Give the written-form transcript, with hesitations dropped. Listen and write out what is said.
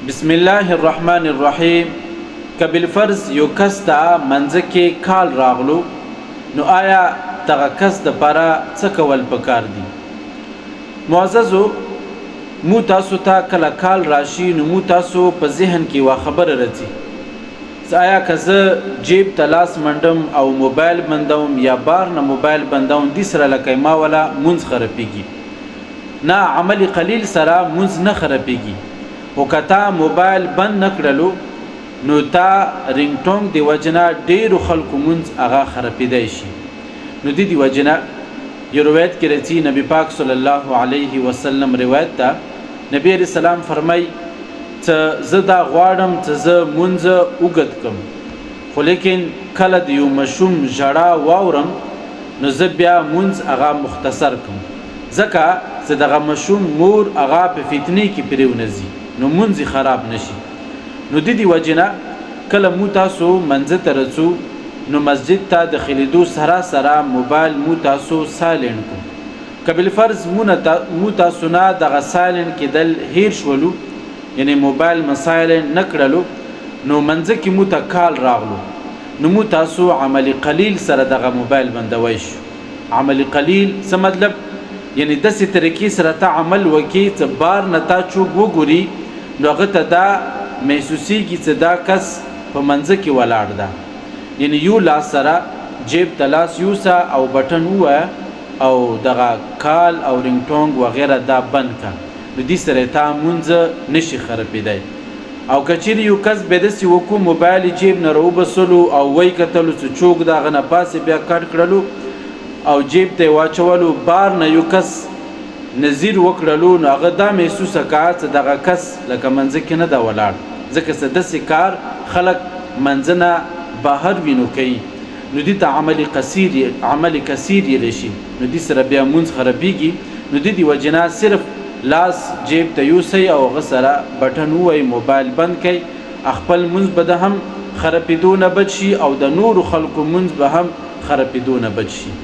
بسم الله الرحمن الرحیم که بالفرض یو کس ته منځ کې کال راغلو نو آیا دغه کس دپاره څه کول پکار دي؟ معززو، مو تاسو ته کله کال راشي نو مو تاسو په ذهن کې یوه خبره راځي، آیا که زه جیب ته لاس منډم او موبایل بندوم یا بار نه موبایل بندوم دې سره لکه ما ولا مونځ خرابېږي؟ نه، عمل قلیل سره مونځ نه خرابېږي. او که تا موبایل بند نه کړلو نو تا رینګ ټونګ د وجنه ډیرو خلکو مونځ هغه خرابېدی شي. نو د دې وجنه یو روایت کې راځي، نبی پاک صلی الله علیه وسلم روایت ده، نبی علیه السلام فرمای چې زه دا غواړم چې زه مونځ اوږد کړم، خو لیکن کله د یو ماشوم ژړا واورم نو زه بیا مونځ هغه مختصر کړم، ځکه چې دغه ماشوم مور هغه په فتنې کې پرېونځي نو مونځ خراب نشي. نو د دې وجنه کله مو تاسو منځ ته رسو نو مسجد ته داخلېدو سره سره موبایل مو تاسو سایلنټ کړو. که بالفرض مو تاسو نه دغه سایلنټ کېدل هیر شولو، یعنی موبایل مو سایلنټ نه کړلو نو منځ کې مو ته کال راغلو نو مو تاسو عمل قلیل سره دغه موبایل بندوي شو. عمل قلیل څه مطلب؟ یعنی داسې طریقې سره ته عمل وکړي چې بار نه تا څوک وګوري نو هغه ته دا محسوسېږي چې دا کس په منځ کې ولاړ ده. یعنی یو لاس سره جیب ته لاس یوسه او بټن ووایه او دغه کال او رینګ ټونګ وغیره دا بند که، نو دې سره تا مونځ نشي خرابېدی. او که چیرې یو کس بیا داسې وکړو موبایل جیب نه راوبسلو او وی کتلو چې څوک د هغه نه پاسې بیا کټ کړلو او جیب ته واچولو، بار نه یو کس نظیر وکړلو نو هغه دا محسوسه کړه چې دغه کس لکه منځ کې نه ده ولاړ، ځکه چې داسې کار خلک منځ نه بهر وینو کوي، نو دې ته عمل کثیر یلی شي، نو دې سره بیا مونځ خرابېږي. نو د دې وجنه صرف لاس جیب ته یوسئ او هغه سره بټن ووایي موبایل بند کړئ، خپل مونځ به د هم خرابېدو نه بچ شي او د نورو خلکو مونځ به هم خرابېدو نه بچ شي.